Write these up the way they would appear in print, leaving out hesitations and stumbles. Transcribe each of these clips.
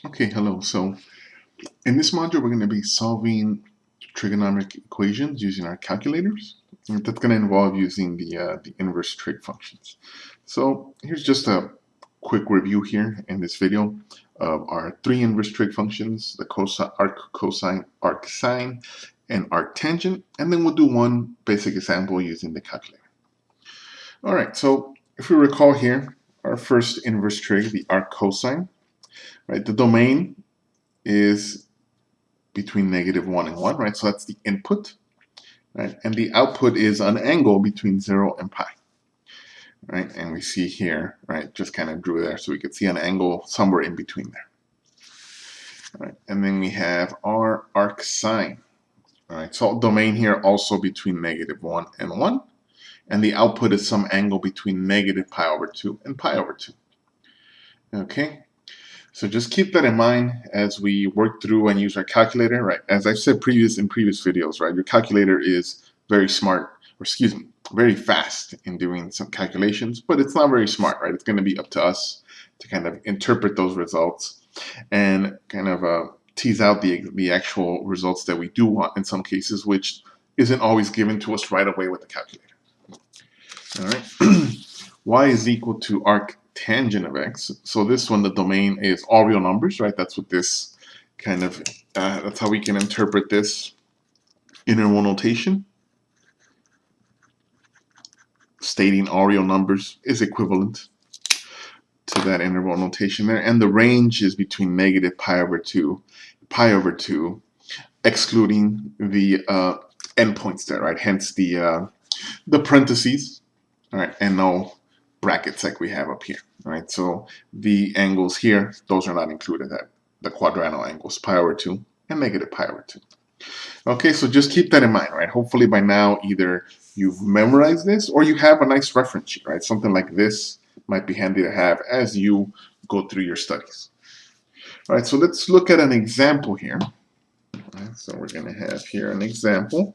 Okay, hello. So in this module, we're going to be solving trigonometric equations using our calculators. And that's going to involve using the inverse trig functions. So here's just a quick review here in this video of our three inverse trig functions: the cosine, arc, cosine, arc sine, and arc tangent. And then we'll do one basic example using the calculator. All right. So if we recall here, our first inverse trig, the arc cosine, right? The domain is between -1 and 1, right? So that's the input, right? And the output is an angle between 0 and pi, right? And we see here, right, just kind of drew there so we could see an angle somewhere in between there. All right, and then we have our arc sine, all right? So domain here also between -1 and 1, and the output is some angle between -pi/2 and pi/2. Okay, so just keep that in mind as we work through and use our calculator, right? As I've said in previous videos, right? Your calculator is very smart, or excuse me, very fast in doing some calculations, but it's not very smart, right? It's going to be up to us to kind of interpret those results and kind of tease out the actual results that we do want in some cases, which isn't always given to us right away with the calculator. All right. Y is equal to arc tangent of x. So this one, the domain is all real numbers, right? That's what this kind of, that's how we can interpret this interval notation. Stating all real numbers is equivalent to that interval notation there. And the range is between -pi/2, pi/2, excluding the endpoints there, right? Hence the parentheses, all right, and no brackets like we have up here. All right, so the angles here, those are not included, that the quadrantal angles, pi/2 and -pi/2. Okay, so just keep that in mind, right? Hopefully by now either you've memorized this or you have a nice reference sheet, right? Something like this might be handy to have as you go through your studies. All right, so let's look at an example here. All right, so we're going to have here an example.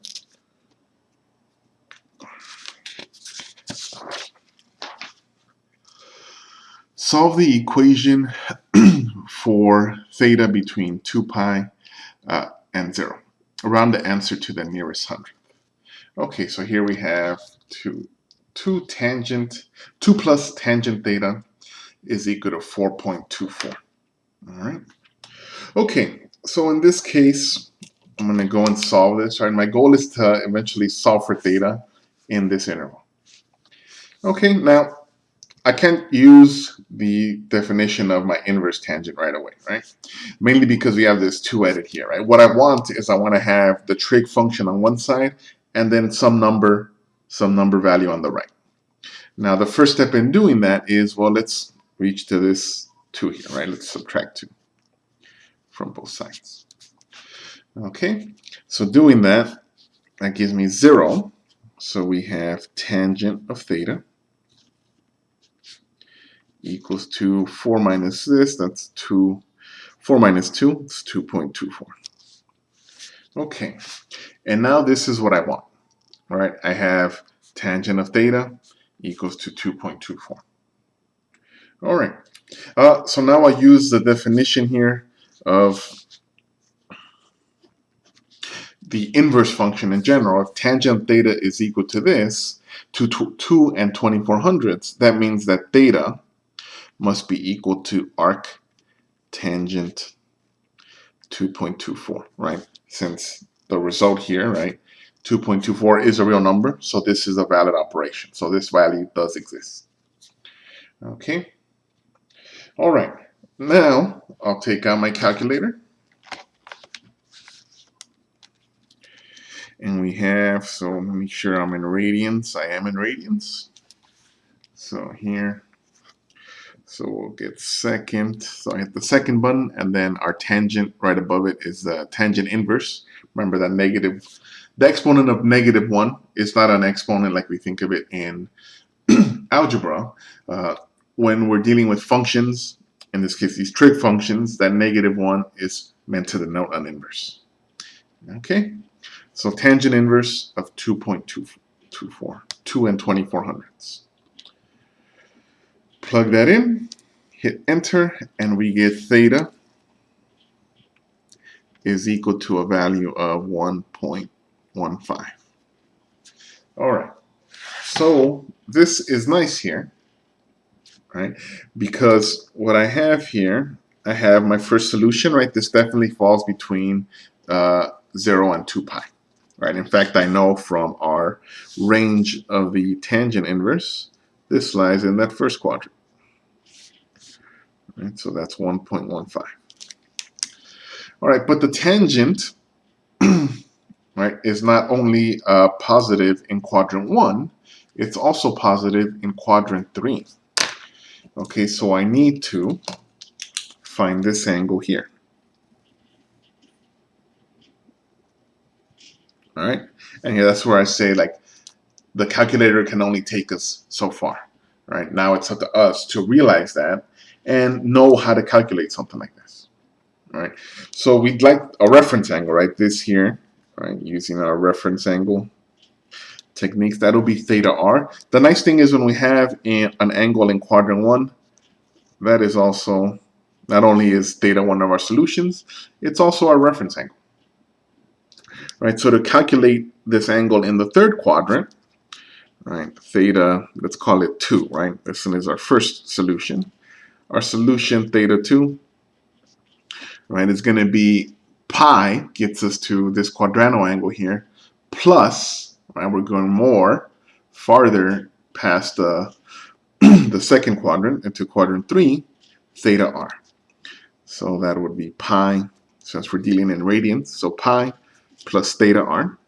Solve the equation for theta between 2 pi and 0. Round the answer to the nearest hundredth. Okay, so here we have 2 plus tangent theta is equal to 4.24. All right. Okay, so in this case, I'm going to go and solve this. Right, my goal is to eventually solve for theta in this interval. Okay, now I can't use the definition of my inverse tangent right away, right? Mainly because we have this 2 added here, right? What I want is I want to have the trig function on one side and then some number value on the right. Now the first step in doing that is, well, let's reach to this 2 here, right? Let's subtract 2 from both sides. Okay, so doing that, that gives me 0. So we have tangent of theta equals to 4 minus this, that's 2. 4 minus 2, it's 2.24. Okay, and now this is what I want. All right, I have tangent of theta equals to 2.24. All right, so now I use the definition here of the inverse function in general. If tangent theta is equal to this, to 2 and 2400ths, that means that theta must be equal to arc tangent 2.24, right? Since the result here, right, 2.24 is a real number, so this is a valid operation. So this value does exist. Okay. All right. Now I'll take out my calculator. And we have, so let me make sure I'm in radians. I am in radians. So here, so we'll get second. So I hit the second button, and then our tangent right above it is the tangent inverse. Remember that the exponent of -1 is not an exponent like we think of it in algebra. When we're dealing with functions, in this case these trig functions, that -1 is meant to denote an inverse. Okay, so tangent inverse of 2.24, 2 and 2400ths. Plug that in, hit enter, and we get theta is equal to a value of 1.15. All right, so this is nice here, right? Because what I have here, I have my first solution, right? This definitely falls between 0 and 2 pi, right? In fact, I know from our range of the tangent inverse, this lies in that first quadrant, right? So that's 1.15. All right, but the tangent, right, is not only positive in quadrant 1, it's also positive in quadrant 3. Okay, so I need to find this angle here. All right, and yeah, that's where I say, like, the calculator can only take us so far. Right, now it's up to us to realize that and know how to calculate something like this. All right, so we'd like a reference angle, right? This here, right, using our reference angle techniques, that'll be theta r. The nice thing is when we have an angle in quadrant 1, that is also, not only is theta one of our solutions, it's also our reference angle. Right, so to calculate this angle in the third quadrant, right, theta, let's call it 2, right? This one is our first solution. Our solution, theta 2, right, is going to be pi, gets us to this quadrantal angle here, plus, right, we're going more, farther past the second quadrant into quadrant 3, theta r. So that would be pi, since we're dealing in radians, so pi plus theta r,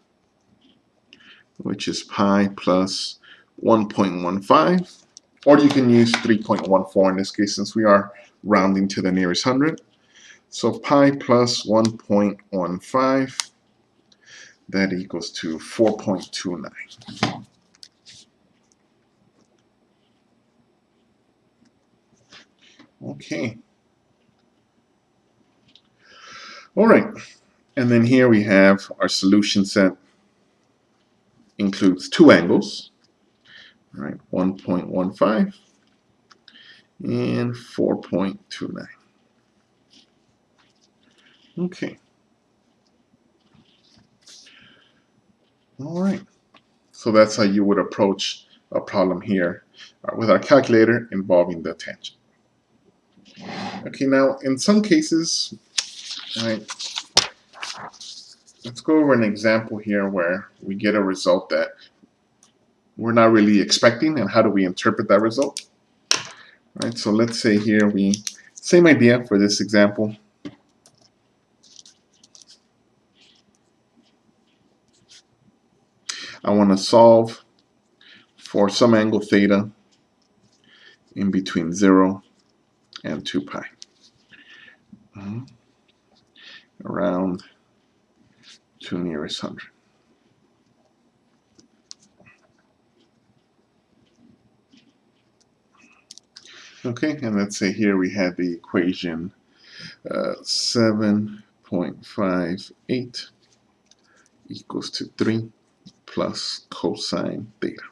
which is pi plus 1.15, or you can use 3.14 in this case since we are rounding to the nearest hundred. So pi plus 1.15, that equals to 4.29. Okay. All right, and then here we have our solution set includes two angles, right? 1.15 and 4.29. Okay. All right. So that's how you would approach a problem here with our calculator involving the tangent. Okay, now in some cases, all right, let's go over an example here where we get a result that we're not really expecting, and how do we interpret that result? All right, so let's say here same idea for this example. I want to solve for some angle theta in between 0 and 2 pi. Around 2 nearest 100. Okay, and let's say here we had the equation 7.58 equals to 3 plus cosine theta.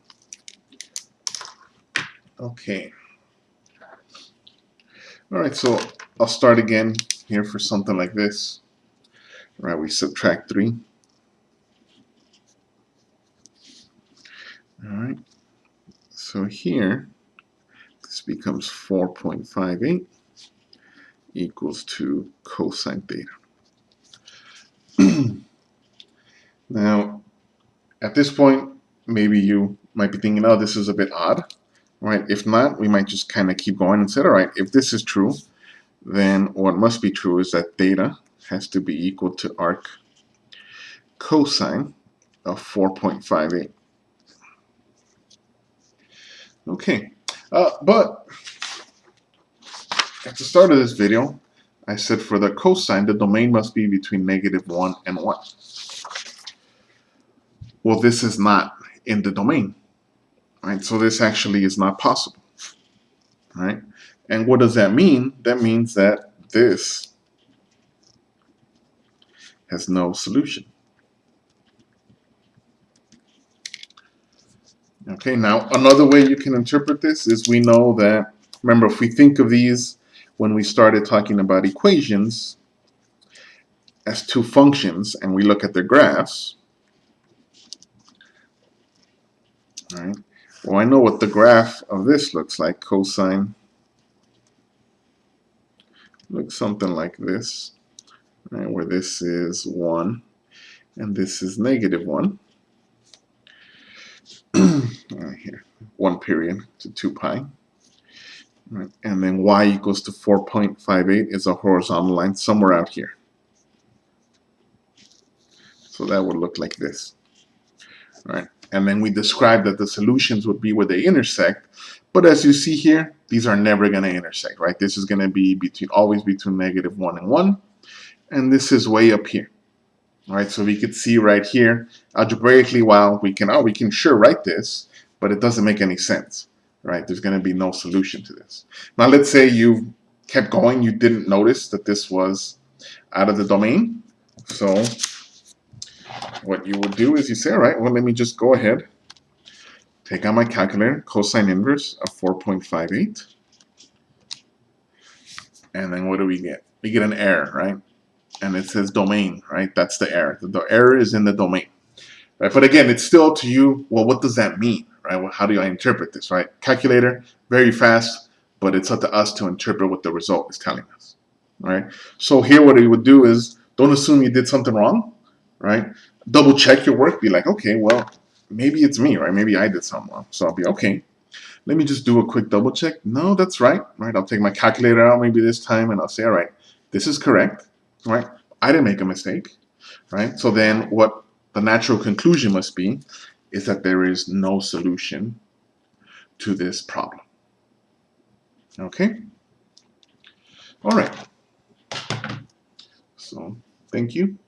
Okay. All right, so I'll start again here for something like this. All right, we subtract 3. All right, so here this becomes 4.58 equals to cosine theta. Now, at this point, maybe you might be thinking, oh, this is a bit odd, right? If not, we might just kind of keep going and say, all right, if this is true, then what must be true is that theta has to be equal to arc cosine of 4.58. Okay, but at the start of this video, I said for the cosine, the domain must be between -1 and 1. Well, this is not in the domain, right? So this actually is not possible, right? And what does that mean? That means that this has no solution. Okay, now another way you can interpret this is we know that, remember, if we think of these when we started talking about equations, as two functions and we look at their graphs, all right, well, I know what the graph of this looks like. Cosine looks something like this, right, where this is 1 and this is -1. Right here, 1 period to 2 pi. Right, and then y equals to 4.58 is a horizontal line somewhere out here. So that would look like this. Right? And then we described that the solutions would be where they intersect, but as you see here, these are never going to intersect, right? This is going to be always between -1 and 1, and this is way up here. All right, so we could see right here, algebraically, while we can sure write this, but it doesn't make any sense, right? There's going to be no solution to this. Now, let's say you kept going, you didn't notice that this was out of the domain. So what you would do is you say, all right, well, let me just go ahead, take out my calculator, cosine inverse of 4.58, and then what do we get? We get an error, right? And it says domain, right? That's the error. The error is in the domain, right? But again, it's still up to you. Well, what does that mean, right? Well, how do I interpret this, right? Calculator, very fast, but it's up to us to interpret what the result is telling us, right? So here, what we would do is don't assume you did something wrong, right? Double check your work. Be like, okay, well, maybe it's me, right? Maybe I did something wrong. So I'll be okay. Let me just do a quick double check. No, that's right, right? I'll take my calculator out maybe this time and I'll say, all right, this is correct, right? I didn't make a mistake, right? So then what the natural conclusion must be is that there is no solution to this problem. Okay? All right. So thank you.